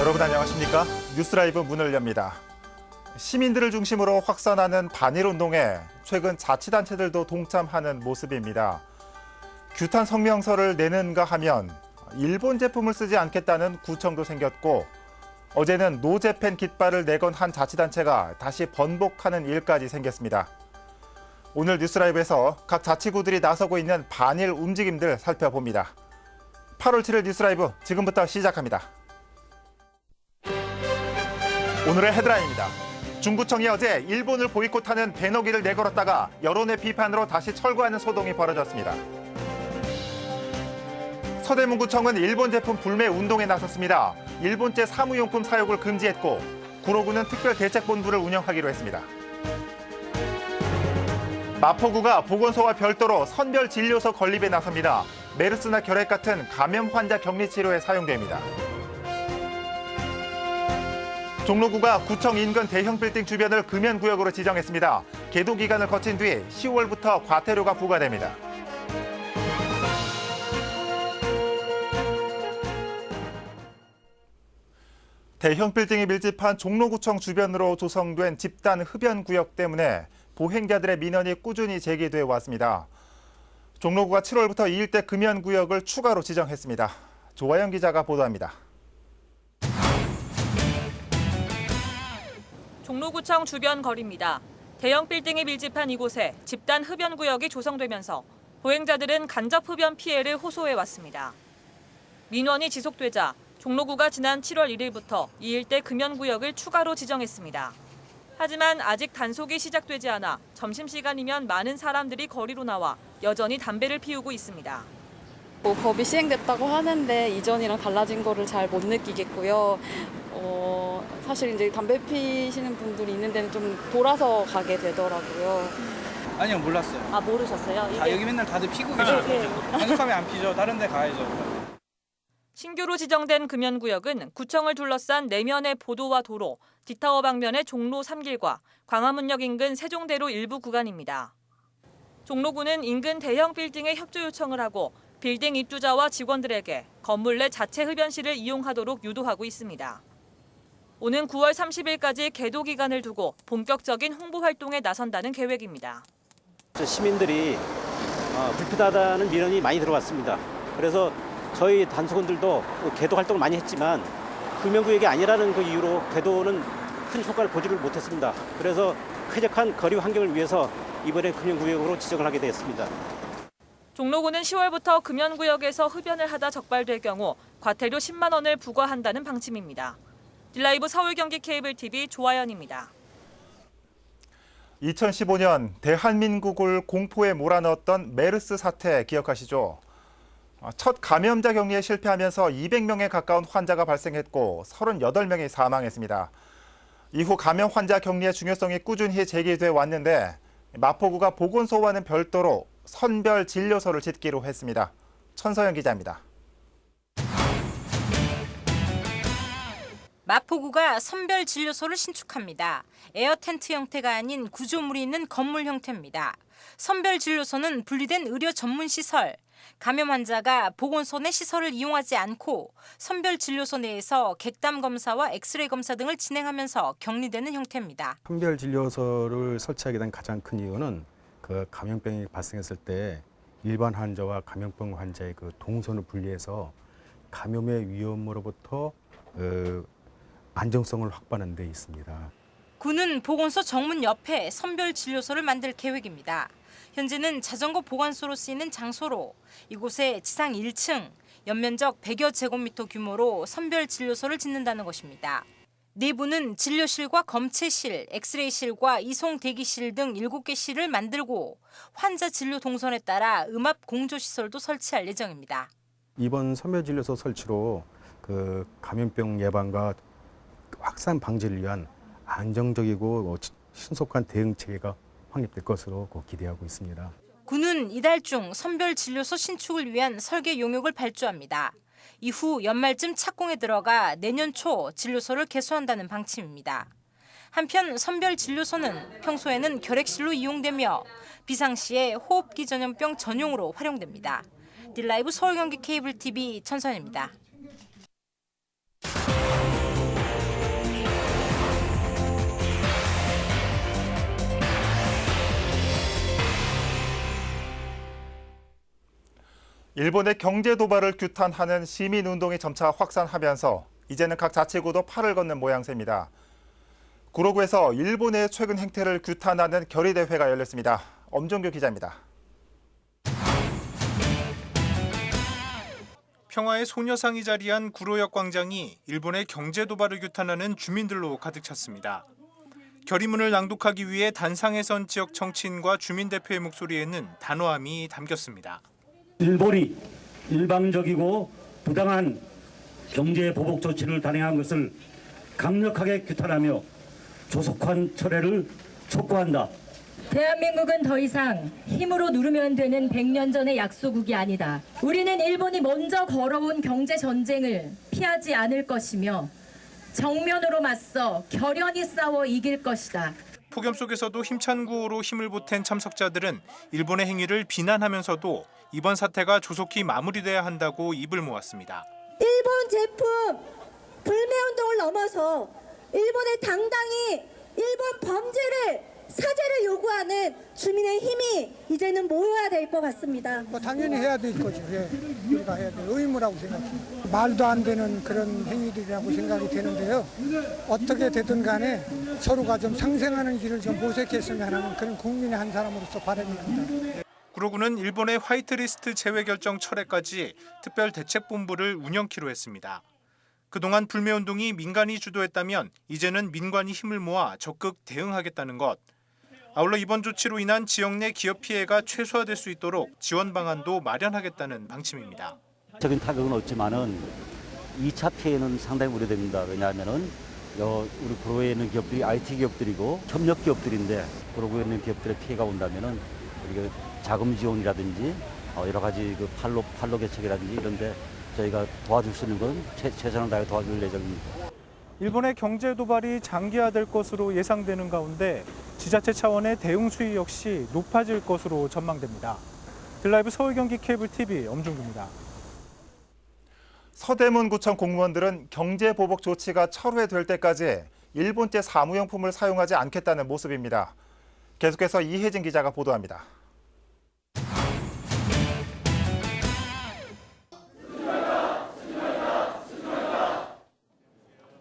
여러분 안녕하십니까? 뉴스라이브 문을 엽니다. 시민들을 중심으로 확산하는 반일운동에 최근 자치단체들도 동참하는 모습입니다. 규탄 성명서를 내는가 하면 일본 제품을 쓰지 않겠다는 구청도 생겼고 어제는 노재팬 깃발을 내건 한 자치단체가 다시 번복하는 일까지 생겼습니다. 오늘 뉴스라이브에서 각 자치구들이 나서고 있는 반일 움직임들 살펴봅니다. 8월 7일 뉴스라이브 지금부터 시작합니다. 오늘의 헤드라인입니다. 중구청이 어제 일본을 보이콧하는 배너기를 내걸었다가 여론의 비판으로 다시 철거하는 소동이 벌어졌습니다. 서대문구청은 일본 제품 불매 운동에 나섰습니다. 일본제 사무용품 사용을 금지했고 구로구는 특별대책본부를 운영하기로 했습니다. 마포구가 보건소와 별도로 선별진료소 건립에 나섭니다. 메르스나 결핵 같은 감염 환자 격리 치료에 사용됩니다. 종로구가 구청 인근 대형 빌딩 주변을 금연구역으로 지정했습니다. 계도 기간을 거친 뒤 10월부터 과태료가 부과됩니다. 대형 빌딩이 밀집한 종로구청 주변으로 조성된 집단 흡연구역 때문에 보행자들의 민원이 꾸준히 제기돼 왔습니다. 종로구가 7월부터 이 일대 금연구역을 추가로 지정했습니다. 조아영 기자가 보도합니다. 종로구청 주변 거리입니다. 대형 빌딩이 밀집한 이곳에 집단 흡연구역이 조성되면서 보행자들은 간접 흡연 피해를 호소해왔습니다. 민원이 지속되자 종로구가 지난 7월 1일부터 이 일대 금연구역을 추가로 지정했습니다. 하지만 아직 단속이 시작되지 않아 점심시간이면 많은 사람들이 거리로 나와 여전히 담배를 피우고 있습니다. 법이 시행됐다고 하는데 이전이랑 달라진 거를 잘 못 느끼겠고요. 사실 이제 담배 피시는 분들이 있는 데는 좀 돌아서 가게 되더라고요. 아니요, 몰랐어요. 아, 모르셨어요? 여기 맨날 다들 피고 계셔서 단속하면 안 피죠. 다른 데 가야죠. 신규로 지정된 금연구역은 구청을 둘러싼 내면의 보도와 도로, 뒷타워 방면의 종로 3길과 광화문역 인근 세종대로 일부 구간입니다. 종로구는 인근 대형 빌딩에 협조 요청을 하고 빌딩 입주자와 직원들에게 건물 내 자체 흡연실을 이용하도록 유도하고 있습니다. 오는 9월 30일까지 계도 기간을 두고 본격적인 홍보 활동에 나선다는 계획입니다. 시민들이 불편하다는 민원이 많이 들어왔습니다. 그래서 저희 단속원들도 계도 활동을 많이 했지만 금연구역이 아니라는 그 이유로 계도는 큰 효과를 보지를 못했습니다. 그래서 쾌적한 거리 환경을 위해서 이번에 금연구역으로 지정을 하게 되었습니다. 종로구는 10월부터 금연구역에서 흡연을 하다 적발될 경우 과태료 10만 원을 부과한다는 방침입니다. 딜라이브 서울 경기 케이블 TV 조아연입니다. 2015년 대한민국을 공포에 몰아넣었던 메르스 사태 기억하시죠? 첫 감염자 격리에 실패하면서 200명에 가까운 환자가 발생했고 38명이 사망했습니다. 이후 감염 환자 격리의 중요성이 꾸준히 제기돼 왔는데 마포구가 보건소와는 별도로 선별 진료소를 짓기로 했습니다. 천서영 기자입니다. 마포구가 선별 진료소를 신축합니다. 에어 텐트 형태가 아닌 구조물이 있는 건물 형태입니다. 선별 진료소는 분리된 의료 전문 시설, 감염 환자가 보건소 내 시설을 이용하지 않고 선별 진료소 내에서 객담 검사와 엑스레이 검사 등을 진행하면서 격리되는 형태입니다. 선별 진료소를 설치하게 된 가장 큰 이유는 그 감염병이 발생했을 때 일반 환자와 감염병 환자의 그 동선을 분리해서 감염의 위험으로부터 안정성을 확보하는 데 있습니다. 구는 보건소 정문 옆에 선별 진료소를 만들 계획입니다. 현재는 자전거 보관소로 쓰이는 장소로 이곳에 지상 1층, 연면적 100여 제곱미터 규모로 선별 진료소를 짓는다는 것입니다. 내부는 진료실과 검체실, 엑스레이실과 이송 대기실 등 7개 실을 만들고 환자 진료 동선에 따라 음압 공조 시설도 설치할 예정입니다. 이번 선별 진료소 설치로 그 감염병 예방과 확산 방지를 위한 안정적이고 신속한 대응 체계가 확립될 것으로 기대하고 있습니다. 구는 이달 중 선별 진료소 신축을 위한 설계 용역을 발주합니다. 이후 연말쯤 착공에 들어가 내년 초 진료소를 개소한다는 방침입니다. 한편 선별 진료소는 평소에는 결핵실로 이용되며 비상시에 호흡기 전염병 전용으로 활용됩니다. 딜라이브 서울 경기 케이블 TV 천선입니다. 일본의 경제 도발을 규탄하는 시민 운동이 점차 확산하면서 이제는 각 자치구도 팔을 걷는 모양새입니다. 구로구에서 일본의 최근 행태를 규탄하는 결의대회가 열렸습니다. 엄종규 기자입니다. 평화의 소녀상이 자리한 구로역 광장이 일본의 경제 도발을 규탄하는 주민들로 가득 찼습니다. 결의문을 낭독하기 위해 단상에 선 지역 정치인과 주민대표의 목소리에는 단호함이 담겼습니다. 일본이 일방적이고 부당한 경제 보복 조치를 단행한 것을 강력하게 규탄하며 조속한 철회를 촉구한다. 대한민국은 더 이상 힘으로 누르면 되는 100년 전의 약소국이 아니다. 우리는 일본이 먼저 걸어온 경제 전쟁을 피하지 않을 것이며 정면으로 맞서 결연히 싸워 이길 것이다. 폭염 속에서도 힘찬 구호로 힘을 보탠 참석자들은 일본의 행위를 비난하면서도 이번 사태가 조속히 마무리돼야 한다고 입을 모았습니다. 일본 제품 불매운동을 넘어서 일본의 당당히 일본 범죄를 사죄를 요구하는 주민의 힘이 이제는 모여야 될 것 같습니다. 당연히 해야 될 거죠. 예. 우리가 해야 될 의무라고 생각합니다. 말도 안 되는 그런 행위들이라고 생각이 되는데요. 어떻게 되든 간에 서로가 좀 상생하는 길을 좀 모색했으면 하는 그런 국민의 한 사람으로서 바람입니다. 구로구는 일본의 화이트리스트 제외 결정 철회까지 특별 대책본부를 운영키로 했습니다. 그동안 불매운동이 민간이 주도했다면 이제는 민관이 힘을 모아 적극 대응하겠다는 것. 아울러 이번 조치로 인한 지역 내 기업 피해가 최소화될 수 있도록 지원 방안도 마련하겠다는 방침입니다. 적인 타격은 없지만은 2차 피해는 상당히 우려됩니다. 왜냐하면은 우리 구로에 있는 기업들이 IT 기업들이고 협력 기업들인데 구로구에 있는 기업들의 피해가 온다면은 우리가 자금 지원이라든지 여러 가지 그 판로 개척이라든지 이런데 저희가 도와줄 수 있는 건 최선을 다해 도와줄 예정입니다. 일본의 경제 도발이 장기화될 것으로 예상되는 가운데 지자체 차원의 대응 수위 역시 높아질 것으로 전망됩니다. 들라이브 서울 경기 케이블 TV 엄중구입니다. 서대문구청 공무원들은 경제 보복 조치가 철회될 때까지 일본제 사무용품을 사용하지 않겠다는 모습입니다. 계속해서 이혜진 기자가 보도합니다.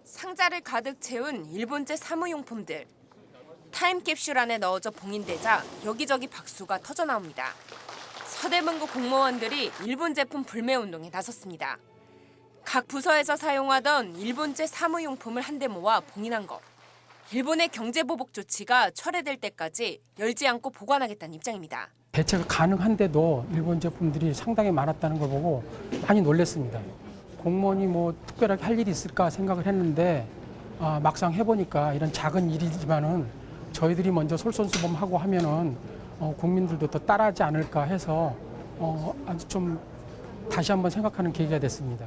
상자를 가득 채운 일본제 사무용품들. 타임캡슐 안에 넣어져 봉인되자 여기저기 박수가 터져나옵니다. 서대문구 공무원들이 일본 제품 불매운동에 나섰습니다. 각 부서에서 사용하던 일본제 사무용품을 한데 모아 봉인한 것. 일본의 경제보복 조치가 철회될 때까지 열지 않고 보관하겠다는 입장입니다. 대체가 가능한데도 일본 제품들이 상당히 많았다는 걸 보고 많이 놀랐습니다. 공무원이 뭐 특별하게 할 일이 있을까 생각을 했는데 막상 해보니까 이런 작은 일이지만은 저희들이 먼저 솔선수범하고 하면은 국민들도 더 따라하지 않을까 해서 아주 좀 다시 한번 생각하는 계기가 됐습니다.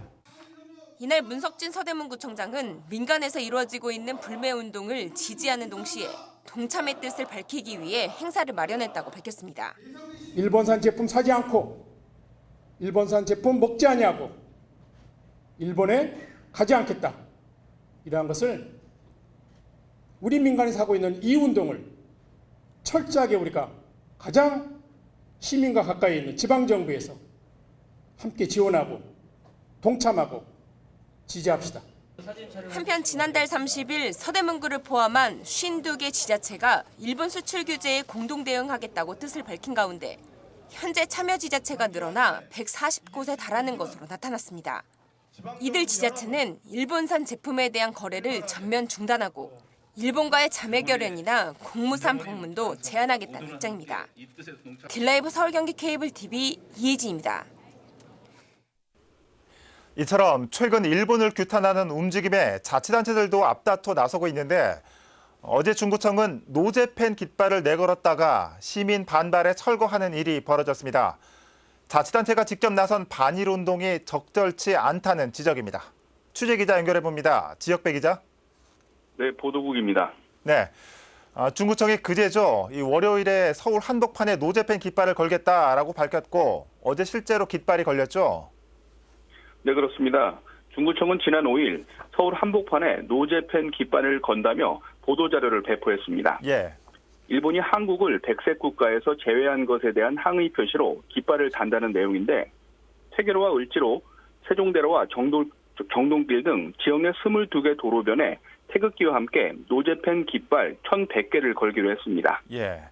이날 문석진 서대문구청장은 민간에서 이루어지고 있는 불매운동을 지지하는 동시에 동참의 뜻을 밝히기 위해 행사를 마련했다고 밝혔습니다. 일본산 제품 사지 않고 일본산 제품 먹지 아니하고 일본에 가지 않겠다. 이러한 것을 우리 민간에서 하고 있는 이 운동을 철저하게 우리가 가장 시민과 가까이 있는 지방정부에서 함께 지원하고 동참하고 지지합시다. 한편 지난달 30일 서대문구를 포함한 52개 지자체가 일본 수출 규제에 공동 대응하겠다고 뜻을 밝힌 가운데 현재 참여 지자체가 늘어나 140곳에 달하는 것으로 나타났습니다. 이들 지자체는 일본산 제품에 대한 거래를 전면 중단하고 일본과의 자매 결연이나 공무상 방문도 제한하겠다는 입장입니다. 딜라이브 서울 경기 케이블 TV 이혜진입니다. 이처럼 최근 일본을 규탄하는 움직임에 자치단체들도 앞다퉈 나서고 있는데 어제 중구청은 노제팬 깃발을 내걸었다가 시민 반발에 철거하는 일이 벌어졌습니다. 자치단체가 직접 나선 반일 운동이 적절치 않다는 지적입니다. 취재기자 연결해봅니다. 지역배 기자. 네, 보도국입니다. 네, 중구청이 그제죠. 이 월요일에 서울 한복판에 노제팬 깃발을 걸겠다라고 밝혔고 어제 실제로 깃발이 걸렸죠? 네, 그렇습니다. 중구청은 지난 5일 서울 한복판에 노제팬 깃발을 건다며 보도자료를 배포했습니다. 예. 일본이 한국을 백색 국가에서 제외한 것에 대한 항의 표시로 깃발을 단다는 내용인데 세계로와 을지로, 세종대로와 정동길 등 지역 내 22개 도로변에 태극기와 함께 노제펜 깃발 1,100개를 걸기로 했습니다. 예.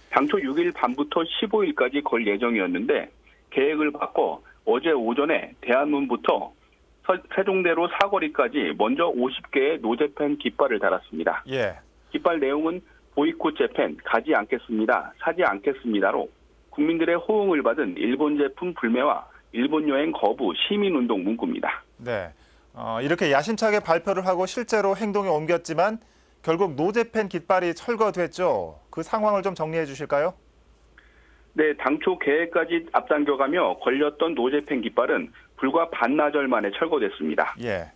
당초 6일 밤부터 15일까지 걸 예정이었는데 계획을 바꿔 어제 오전에 대안문부터 세종대로 사거리까지 먼저 50개의 노제펜 깃발을 달았습니다. 예. 깃발 내용은 보이콧 재팬, 가지 않겠습니다, 사지 않겠습니다로 국민들의 호응을 받은 일본 제품 불매와 일본 여행 거부 시민운동 문구입니다. 네. 이렇게 야심차게 발표를 하고 실제로 행동에 옮겼지만 결국 노제펜 깃발이 철거됐죠. 그 상황을 좀 정리해 주실까요? 네, 당초 계획까지 앞당겨가며 걸렸던 노제펜 깃발은 불과 반나절 만에 철거됐습니다. 예.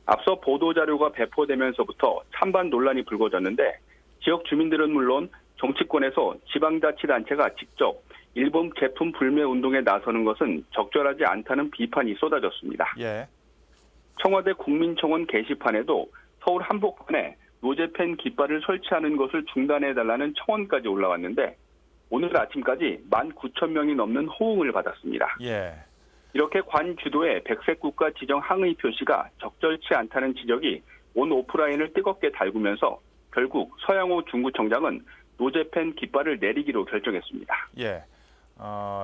앞서 보도자료가 배포되면서부터 찬반 논란이 불거졌는데 지역 주민들은 물론 정치권에서 지방자치단체가 직접 일본 제품 불매 운동에 나서는 것은 적절하지 않다는 비판이 쏟아졌습니다. 예. 청와대 국민청원 게시판에도 서울 한복판에 노제펜 깃발을 설치하는 것을 중단해달라는 청원까지 올라왔는데 오늘 아침까지 19,000명이 넘는 호응을 받았습니다. 예. 이렇게 관 주도의 백색 국가 지정 항의 표시가 적절치 않다는 지적이 온 오프라인을 뜨겁게 달구면서 결국 서양호 중구청장은 노제펜 깃발을 내리기로 결정했습니다. 예.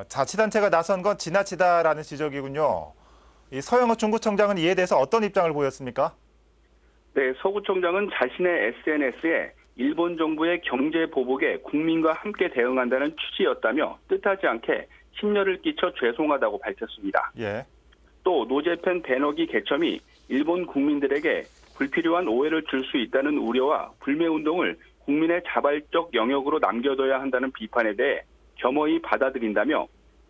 자치단체가 나선 건 지나치다라는 지적이군요. 이 서영호 중구청장은 이에 대해서 어떤 입장을 보였습니까? 네, 서 구청장은 자신의 SNS에 일본 정부의 경제 보복에 국민과 함께 대응한다는 취지였다며 뜻하지 않게 심려를 끼쳐 죄송하다고 밝혔습니다. 예. 또 노제펜 배너기 개첨이 일본 국민들에게 불필요한 오해를 줄 수 있다는 우려와 불매운동을 국민의 자발적 영역으로 남겨둬야 한다는 비판에 대해 겸허히 받아들인다며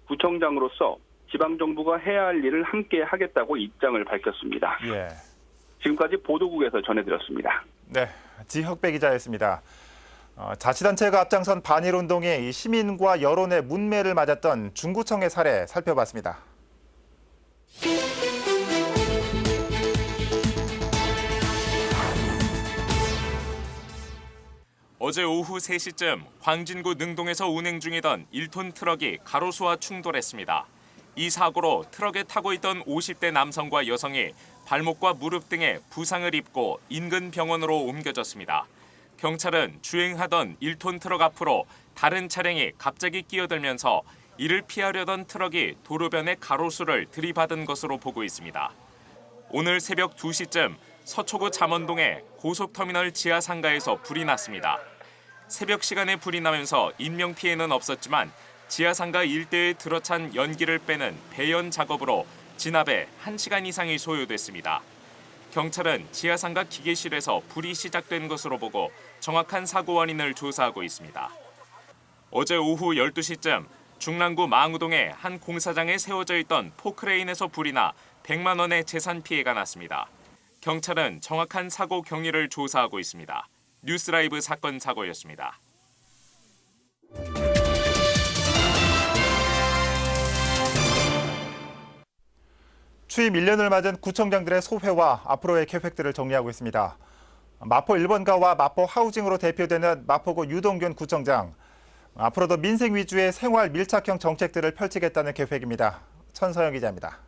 구청장으로서 지방정부가 해야 할 일을 함께 하겠다고 입장을 밝혔습니다. 예. 지금까지 보도국에서 전해드렸습니다. 네, 지혁배 기자였습니다. 자치단체가 앞장선 반일운동에 이 시민과 여론의 문매를 맞았던 중구청의 사례 살펴봤습니다. 어제 오후 3시쯤 광진구 능동에서 운행 중이던 1톤 트럭이 가로수와 충돌했습니다. 이 사고로 트럭에 타고 있던 50대 남성과 여성이 발목과 무릎 등에 부상을 입고 인근 병원으로 옮겨졌습니다. 경찰은 주행하던 1톤 트럭 앞으로 다른 차량이 갑자기 끼어들면서 이를 피하려던 트럭이 도로변의 가로수를 들이받은 것으로 보고 있습니다. 오늘 새벽 2시쯤 서초구 잠원동의 고속터미널 지하 상가에서 불이 났습니다. 새벽 시간에 불이 나면서 인명피해는 없었지만 지하 상가 일대에 들어찬 연기를 빼는 배연 작업으로 진압에 1시간 이상이 소요됐습니다. 경찰은 지하 상가 기계실에서 불이 시작된 것으로 보고 정확한 사고 원인을 조사하고 있습니다. 어제 오후 12시쯤 중랑구 망우동의 한 공사장에 세워져 있던 포크레인에서 불이 나 100만 원의 재산 피해가 났습니다. 경찰은 정확한 사고 경위를 조사하고 있습니다. 뉴스라이브 사건 사고였습니다. 취임 1년을 맞은 구청장들의 소회와 앞으로의 계획들을 정리하고 있습니다. 마포 1번가와 마포 하우징으로 대표되는 마포구 유동균 구청장. 앞으로도 민생 위주의 생활 밀착형 정책들을 펼치겠다는 계획입니다. 천서영 기자입니다.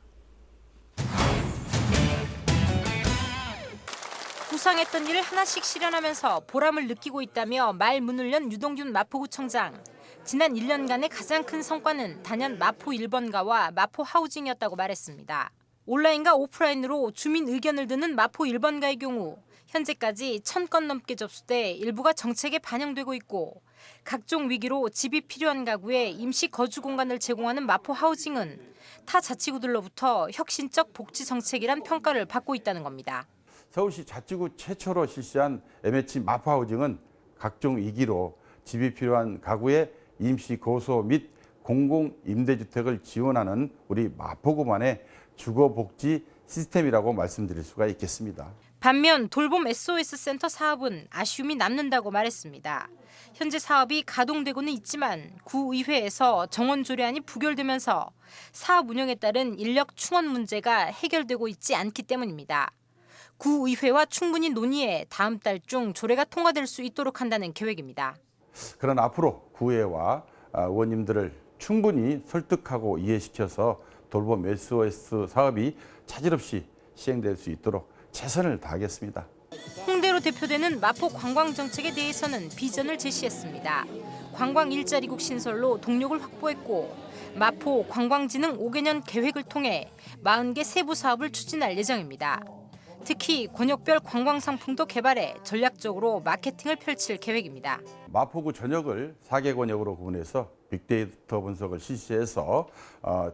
구상했던 일을 하나씩 실현하면서 보람을 느끼고 있다며 말문을 연 유동균 마포구청장. 지난 1년간의 가장 큰 성과는 단연 마포 1번가와 마포 하우징이었다고 말했습니다. 온라인과 오프라인으로 주민 의견을 듣는 마포 1번가의 경우 현재까지 1000건 넘게 접수돼 일부가 정책에 반영되고 있고 각종 위기로 집이 필요한 가구에 임시 거주 공간을 제공하는 마포 하우징은 타 자치구들로부터 혁신적 복지 정책이란 평가를 받고 있다는 겁니다. 서울시 자치구 최초로 실시한 MH 마포 하우징은 각종 위기로 집이 필요한 가구에 임시 거소 및 공공 임대주택을 지원하는 우리 마포구만의 주거복지 시스템이라고 말씀드릴 수가 있겠습니다. 반면 돌봄 SOS 센터 사업은 아쉬움이 남는다고 말했습니다. 현재 사업이 가동되고는 있지만 구의회에서 정원 조례안이 부결되면서 사업 운영에 따른 인력 충원 문제가 해결되고 있지 않기 때문입니다. 구의회와 충분히 논의해 다음 달 중 조례가 통과될 수 있도록 한다는 계획입니다. 그러나 앞으로 구의회와 의원님들을 충분히 설득하고 이해시켜서 돌봄 SOS 사업이 차질 없이 시행될 수 있도록 최선을 다하겠습니다. 홍대로 대표되는 마포 관광 정책에 대해서는 비전을 제시했습니다. 관광 일자리국 신설로 동력을 확보했고 마포 관광진흥 5개년 계획을 통해 40개 세부 사업을 추진할 예정입니다. 특히 권역별 관광 상품도 개발해 전략적으로 마케팅을 펼칠 계획입니다. 마포구 전역을 4개 권역으로 구분해서 빅데이터 분석을 실시해서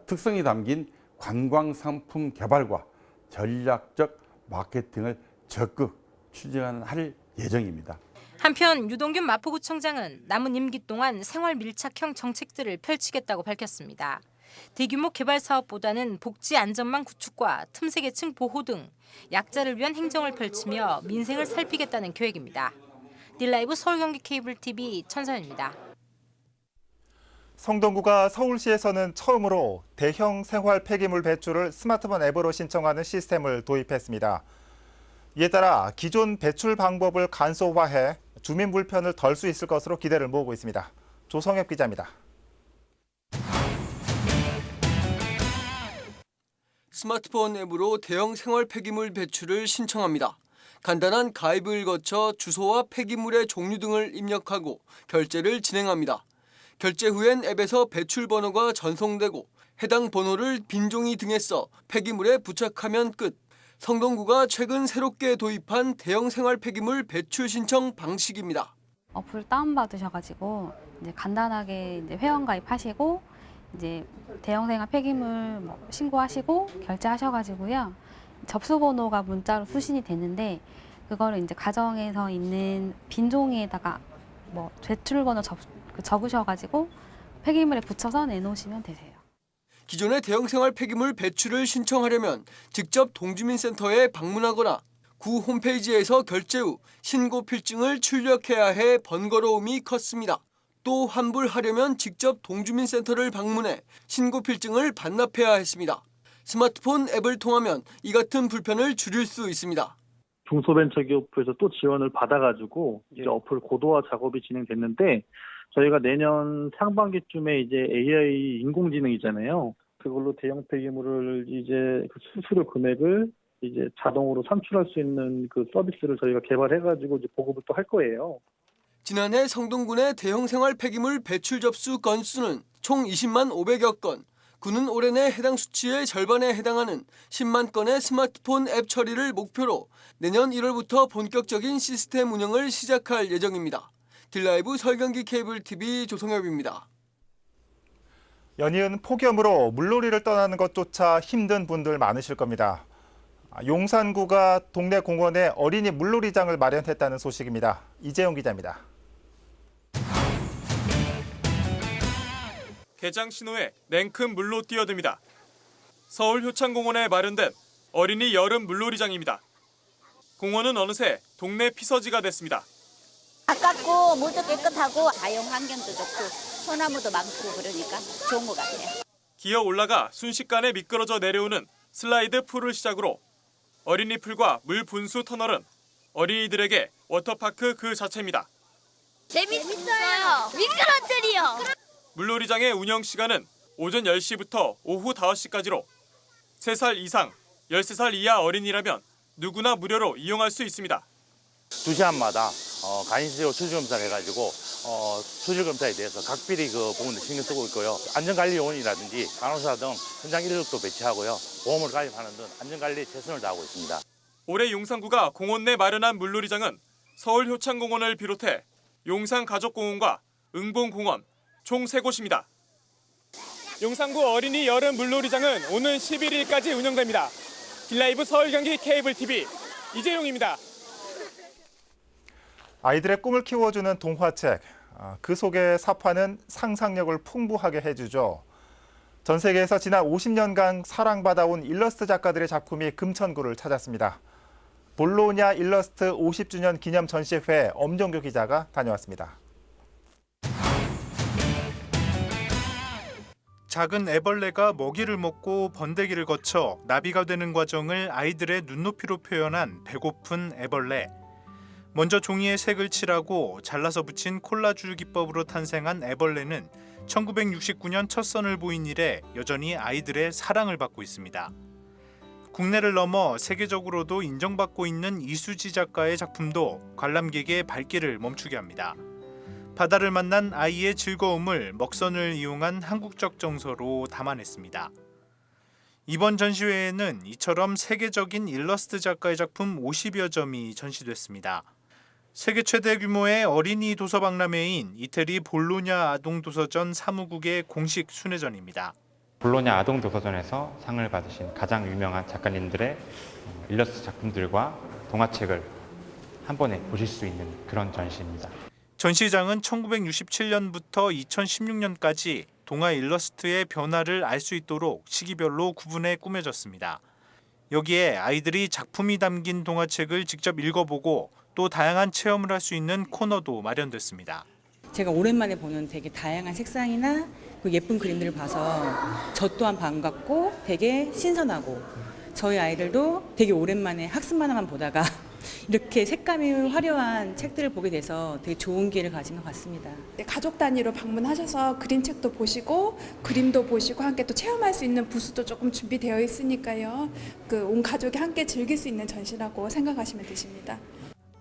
특성이 담긴 관광 상품 개발과 전략적 마케팅을 적극 추진할 예정입니다. 한편 유동균 마포구청장은 남은 임기 동안 생활 밀착형 정책들을 펼치겠다고 밝혔습니다. 대규모 개발 사업보다는 복지 안전망 구축과 틈새 계층 보호 등 약자를 위한 행정을 펼치며 민생을 살피겠다는 계획입니다. 딜라이브 서울 경기 케이블 TV 천선입니다. 성동구가 서울시에서는 처음으로 대형 생활 폐기물 배출을 스마트폰 앱으로 신청하는 시스템을 도입했습니다. 이에 따라 기존 배출 방법을 간소화해 주민 불편을 덜 수 있을 것으로 기대를 모으고 있습니다. 조성엽 기자입니다. 스마트폰 앱으로 대형 생활 폐기물 배출을 신청합니다. 간단한 가입을 거쳐 주소와 폐기물의 종류 등을 입력하고 결제를 진행합니다. 결제 후엔 앱에서 배출 번호가 전송되고 해당 번호를 빈 종이 등에 써 폐기물에 부착하면 끝. 성동구가 최근 새롭게 도입한 대형 생활 폐기물 배출 신청 방식입니다. 어플 다운받으셔가지고 이제 간단하게 이제 회원 가입하시고 이제 대형 생활 폐기물 신고하시고 결제하셔가지고요. 접수 번호가 문자로 수신이 되는데 그거를 이제 가정에서 있는 빈 종이에다가 배출 번호 적으셔가지고 폐기물에 붙여서 내놓으시면 되세요. 기존의 대형 생활 폐기물 배출을 신청하려면 직접 동주민센터에 방문하거나 구 홈페이지에서 결제 후 신고 필증을 출력해야 해 번거로움이 컸습니다. 또 환불하려면 직접 동주민센터를 방문해 신고 필증을 반납해야 했습니다. 스마트폰 앱을 통하면 이 같은 불편을 줄일 수 있습니다. 중소벤처기업부에서 또 지원을 받아가지고 이제 어플 고도화 작업이 진행됐는데 저희가 내년 상반기쯤에 이제 AI 인공지능이잖아요. 그걸로 대형 폐기물을 이제 그 수수료 금액을 이제 자동으로 산출할 수 있는 그 서비스를 저희가 개발해가지고 이제 보급을 또 할 거예요. 지난해 성동군의 대형 생활 폐기물 배출 접수 건수는 총 20만 500여 건. 구는 올해 내 해당 수치의 절반에 해당하는 10만 건의 스마트폰 앱 처리를 목표로 내년 1월부터 본격적인 시스템 운영을 시작할 예정입니다. 딜라이브 서울 경기 케이블 TV 조성엽입니다. 연이은 폭염으로 물놀이를 떠나는 것조차 힘든 분들 많으실 겁니다. 용산구가 동네 공원에 어린이 물놀이장을 마련했다는 소식입니다. 이재용 기자입니다. 개장 신호에 냉큼 물로 뛰어듭니다. 서울 효창공원에 마련된 어린이 여름 물놀이장입니다. 공원은 어느새 동네 피서지가 됐습니다. 가깝고 물도 깨끗하고 자연 환경도 좋고 소나무도 많고 그러니까 좋은 것 같아요. 기어 올라가 순식간에 미끄러져 내려오는 슬라이드 풀을 시작으로 어린이 풀과 물 분수 터널은 어린이들에게 워터파크 그 자체입니다. 재밌어요. 미끄러뜨려. 물놀이장의 운영 시간은 오전 10시부터 오후 5시까지로 3살 이상, 13살 이하 어린이라면 누구나 무료로 이용할 수 있습니다. 2시간마다 간이세요 수질검사를 해가지고 수질검사에 대해서 각별히 그 부분을 신경 쓰고 있고요. 안전관리요원이라든지 간호사 등 현장 인력도 배치하고요. 보험을 가입하는 등 안전관리에 최선을 다하고 있습니다. 올해 용산구가 공원 내 마련한 물놀이장은 서울 효창공원을 비롯해 용산가족공원과 응봉공원 총 3곳입니다. 용산구 어린이 여름 물놀이장은 오는 11일까지 운영됩니다. 딜라이브 서울 경기 케이블 TV 이재용입니다. 아이들의 꿈을 키워주는 동화책. 그 속의 사파는 상상력을 풍부하게 해주죠. 전 세계에서 지난 50년간 사랑받아온 일러스트 작가들의 작품이 금천구를 찾았습니다. 볼로냐 일러스트 50주년 기념 전시회에 엄정규 기자가 다녀왔습니다. 작은 애벌레가 먹이를 먹고 번데기를 거쳐 나비가 되는 과정을 아이들의 눈높이로 표현한 배고픈 애벌레. 먼저 종이에 색을 칠하고 잘라서 붙인 콜라주 기법으로 탄생한 애벌레는 1969년 첫 선을 보인 이래 여전히 아이들의 사랑을 받고 있습니다. 국내를 넘어 세계적으로도 인정받고 있는 이수지 작가의 작품도 관람객의 발길을 멈추게 합니다. 바다를 만난 아이의 즐거움을 먹선을 이용한 한국적 정서로 담아냈습니다. 이번 전시회에는 이처럼 세계적인 일러스트 작가의 작품 50여 점이 전시됐습니다. 세계 최대 규모의 어린이 도서 박람회인 이태리 볼로냐 아동도서전 사무국의 공식 순회전입니다. 볼로냐 아동도서전에서 상을 받으신 가장 유명한 작가님들의 일러스트 작품들과 동화책을 한 번에 보실 수 있는 그런 전시입니다. 전시장은 1967년부터 2016년까지 동화 일러스트의 변화를 알 수 있도록 시기별로 구분해 꾸며졌습니다. 여기에 아이들이 작품이 담긴 동화책을 직접 읽어보고 또 다양한 체험을 할 수 있는 코너도 마련됐습니다. 제가 오랜만에 보는 되게 다양한 색상이나 그 예쁜 그림들을 봐서 저 또한 반갑고 되게 신선하고 저희 아이들도 되게 오랜만에 학습만화만 보다가 이렇게 색감이 화려한 책들을 보게 돼서 되게 좋은 기회를 가진 것 같습니다. 가족 단위로 방문하셔서 그림책도 보시고 그림도 보시고 함께 또 체험할 수 있는 부스도 조금 준비되어 있으니까요. 온 가족이 함께 즐길 수 있는 전시라고 생각하시면 되십니다.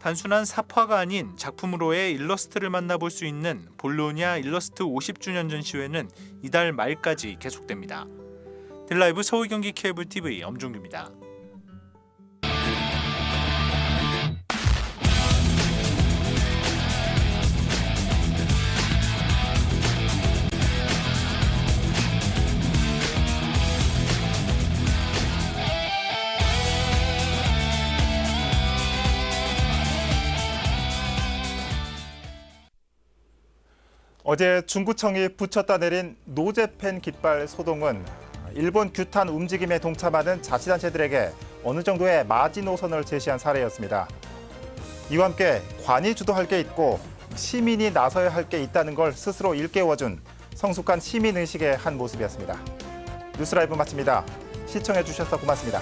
단순한 사파가 아닌 작품으로의 일러스트를 만나볼 수 있는 볼로냐 일러스트 50주년 전시회는 이달 말까지 계속됩니다. 델라이브 서울 경기 케이블 TV 엄종규입니다. 어제 중구청이 붙였다 내린 노재팬 깃발 소동은 일본 규탄 움직임에 동참하는 자치단체들에게 어느 정도의 마지노선을 제시한 사례였습니다. 이와 함께 관이 주도할 게 있고 시민이 나서야 할 게 있다는 걸 스스로 일깨워준 성숙한 시민의식의 한 모습이었습니다. 뉴스라이브 마칩니다. 시청해 주셔서 고맙습니다.